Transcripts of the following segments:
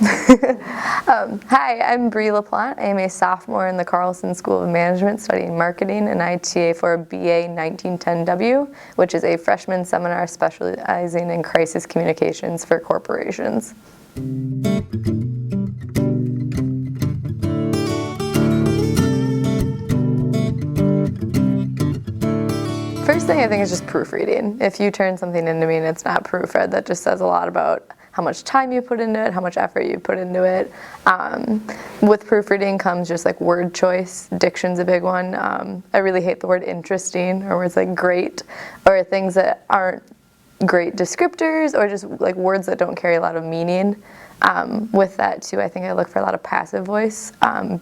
Hi, I'm Bree LaPlante. I am a sophomore in the Carlson School of Management studying marketing, and I TA for a BA 1910W, which is a freshman seminar specializing in crisis communications for corporations. First thing I think is just proofreading. If you turn something into me and it's not proofread, that just says a lot about how much time you put into it, how much effort you put into it. With proofreading comes just like word choice. Diction's a big one. I really hate the word interesting or words like great or things that aren't great descriptors or just like words that don't carry a lot of meaning. With that too, I think I look for a lot of passive voice.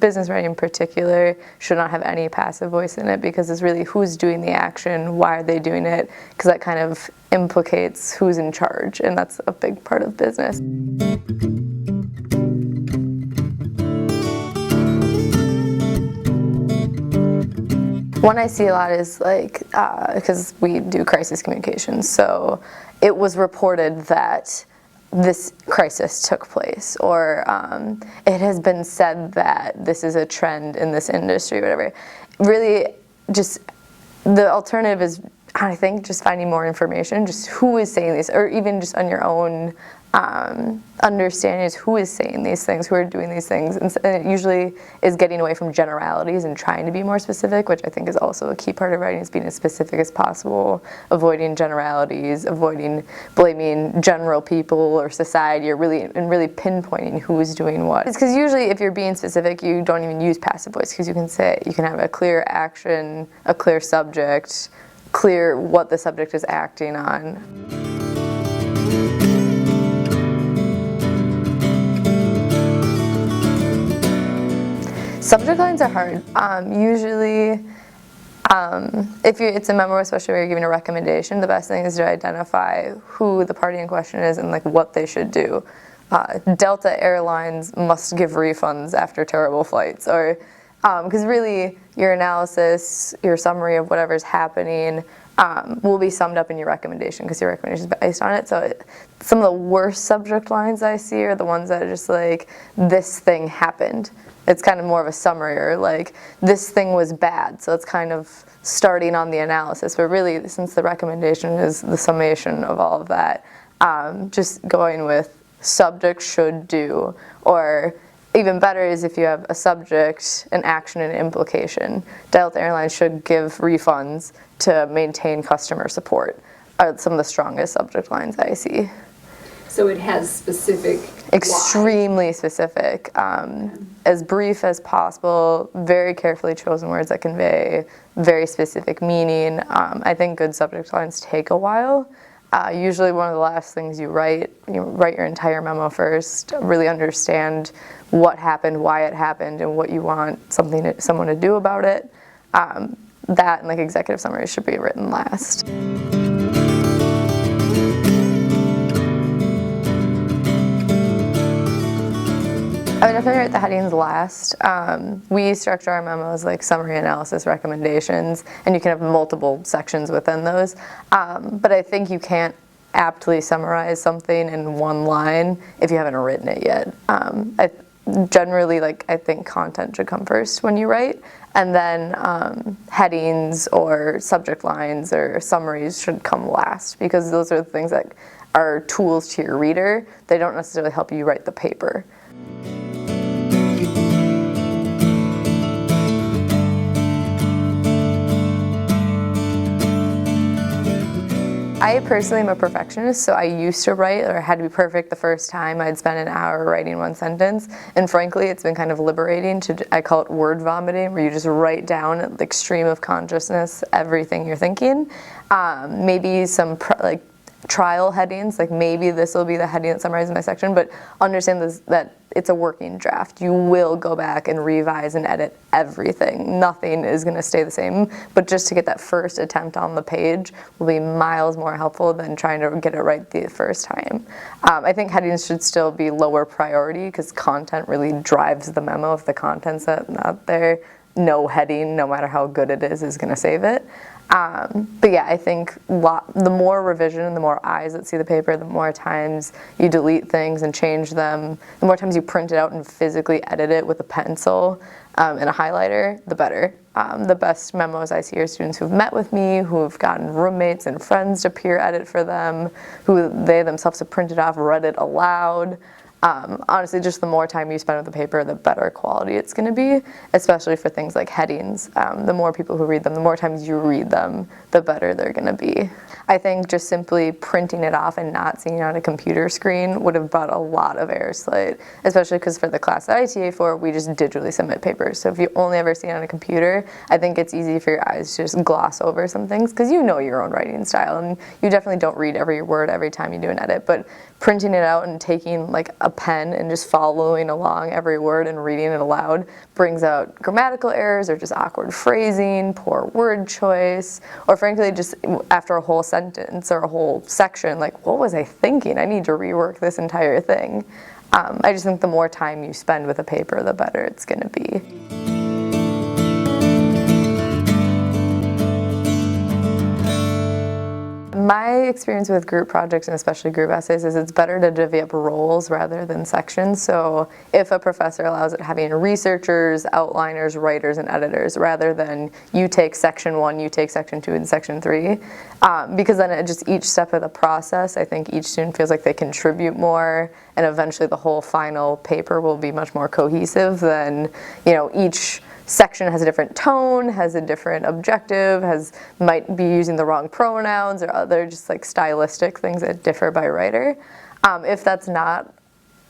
Business writing in particular should not have any passive voice in it because it's really who's doing the action, why are they doing it, because that kind of implicates who's in charge, and that's a big part of business. One I see a lot is like, because we do crisis communications, so it was reported that this crisis took place, or it has been said that this is a trend in this industry, whatever. Really, just the alternative is, I think, just finding more information, just who is saying this, or even just on your own understanding is who is saying these things, who are doing these things, and it usually is getting away from generalities and trying to be more specific, which I think is also a key part of writing, is being as specific as possible, avoiding generalities, avoiding blaming general people or society, or really pinpointing who is doing what. It's because usually if you're being specific, you don't even use passive voice, because you can have a clear action, a clear subject, clear what the subject is acting on. Subject lines are hard. Usually, if it's a memo, especially where you're giving a recommendation, the best thing is to identify who the party in question is and like what they should do. Delta Airlines must give refunds after terrible flights, or because really your analysis, your summary of whatever's happening will be summed up in your recommendation because your recommendation is based on it. So some of the worst subject lines I see are the ones that are just like, this thing happened. It's kind of more of a summary, or like, this thing was bad. So it's kind of starting on the analysis. But really, since the recommendation is the summation of all of that, just going with subject should do, or even better is if you have a subject, an action, and an implication. Delta Airlines should give refunds to maintain customer support are some of the strongest subject lines I see. So it has specific extremely why. Specific, as brief as possible, very carefully chosen words that convey very specific meaning. I think good subject lines take a while. Usually one of the last things you write your entire memo first, really understand what happened, why it happened, and what you want someone to do about it. That and like executive summaries should be written last. I would definitely write the headings last. We structure our memos like summary, analysis, recommendations, and you can have multiple sections within those. But I think you can't aptly summarize something in one line if you haven't written it yet. Generally, I think content should come first when you write, and then headings or subject lines or summaries should come last, because those are the things that are tools to your reader. They don't necessarily help you write the paper. I personally am a perfectionist, so I used to write, or had to be perfect the first time. I'd spend an hour writing one sentence, and frankly, it's been kind of liberating I call it word vomiting, where you just write down at the extreme of consciousness everything you're thinking. Maybe some trial headings, like maybe this will be the heading that summarizes my section, but understand that it's a working draft. You will go back and revise and edit everything. Nothing is going to stay the same, but just to get that first attempt on the page will be miles more helpful than trying to get it right the first time. I think headings should still be lower priority because content really drives the memo. If the content's not there, no heading, no matter how good it is going to save it. But yeah, I think the more revision, the more eyes that see the paper, the more times you delete things and change them, the more times you print it out and physically edit it with a pencil and a highlighter, the better. The best memos I see are students who've met with me, who've gotten roommates and friends to peer edit for them, who they themselves have printed off, read it aloud. Honestly, just the more time you spend with the paper, the better quality it's going to be, especially for things like headings. The more people who read them, the more times you read them, the better they're going to be. I think just simply printing it off and not seeing it on a computer screen would have brought a lot of errors to light, especially because for the class that I TA for, we just digitally submit papers. So if you only ever see it on a computer, I think it's easy for your eyes to just gloss over some things because you know your own writing style and you definitely don't read every word every time you do an edit, but printing it out and taking like a pen and just following along every word and reading it aloud brings out grammatical errors or just awkward phrasing, poor word choice, or frankly just after a whole sentence or a whole section, like what was I thinking? I need to rework this entire thing. I just think the more time you spend with a paper, the better it's going to be. My experience with group projects and especially group essays is it's better to divvy up roles rather than sections. So if a professor allows it having researchers, outliners, writers, and editors rather than you take section 1, you take section 2, and section 3, because then it just each step of the process, I think each student feels like they contribute more and eventually the whole final paper will be much more cohesive than, each section has a different tone, has a different objective, might be using the wrong pronouns or other just like stylistic things that differ by writer. If that's not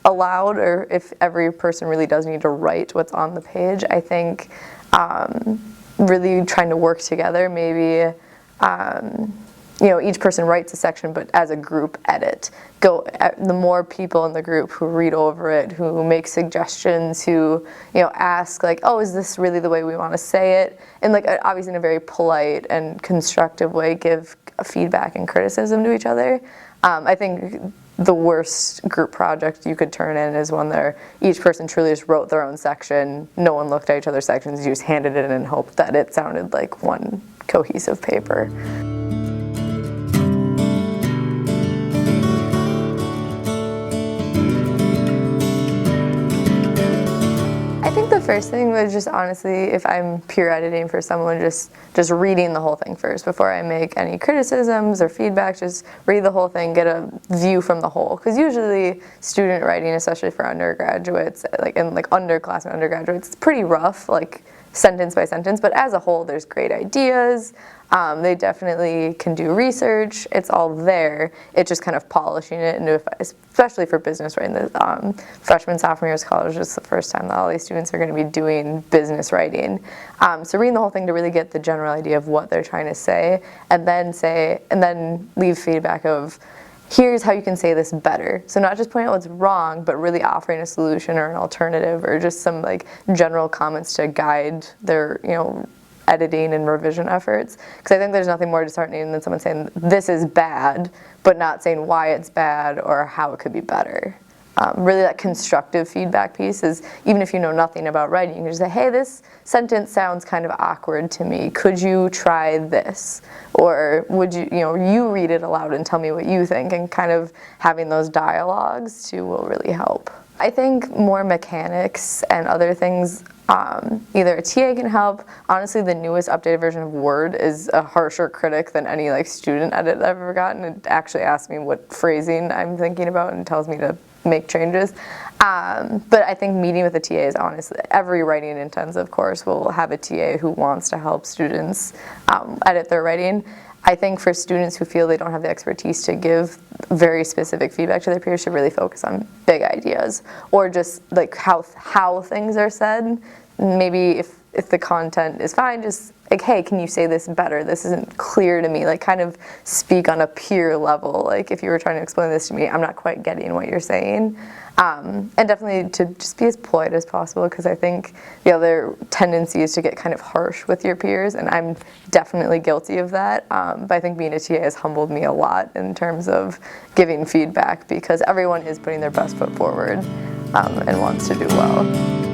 allowed or if every person really does need to write what's on the page, I think really trying to work together, maybe each person writes a section, but as a group edit. The more people in the group who read over it, who make suggestions, who ask like, oh, is this really the way we want to say it? And like obviously in a very polite and constructive way, give feedback and criticism to each other. I think the worst group project you could turn in is one where each person truly just wrote their own section. No one looked at each other's sections. You just handed it in and hoped that it sounded like one cohesive paper. I think the first thing was just honestly, if I'm peer editing for someone, just reading the whole thing first before I make any criticisms or feedback. Just read the whole thing, get a view from the whole. Because usually student writing, especially for undergraduates, underclassmen undergraduates, it's pretty rough, like sentence by sentence. But as a whole, there's great ideas. They definitely can do research. It's all there. It's just kind of polishing it, especially for business writing. The freshman, sophomore years of college is the first time that all these students are going to be doing business writing. So reading the whole thing to really get the general idea of what they're trying to say, and then leave feedback of, here's how you can say this better. So not just pointing out what's wrong, but really offering a solution or an alternative or just some like general comments to guide their, editing and revision efforts. Because I think there's nothing more disheartening than someone saying this is bad, but not saying why it's bad or how it could be better. Really that constructive feedback piece is, even if you know nothing about writing, you can just say, hey, this sentence sounds kind of awkward to me. Could you try this? Or would you read it aloud and tell me what you think? And kind of having those dialogues too will really help. I think more mechanics and other things, either a TA can help. Honestly, the newest updated version of Word is a harsher critic than any student edit I've ever gotten. It actually asks me what phrasing I'm thinking about and tells me to make changes. But I think meeting with the TA is honestly, every writing intensive course will have a TA who wants to help students edit their writing. I think for students who feel they don't have the expertise to give very specific feedback to their peers, should really focus on big ideas or just like how things are said. Maybe if the content is fine, just like, hey, can you say this better? This isn't clear to me. Like kind of speak on a peer level. Like if you were trying to explain this to me, I'm not quite getting what you're saying. And definitely to just be as polite as possible, because I think the other tendency is to get kind of harsh with your peers, and I'm definitely guilty of that. But I think being a TA has humbled me a lot in terms of giving feedback, because everyone is putting their best foot forward and wants to do well.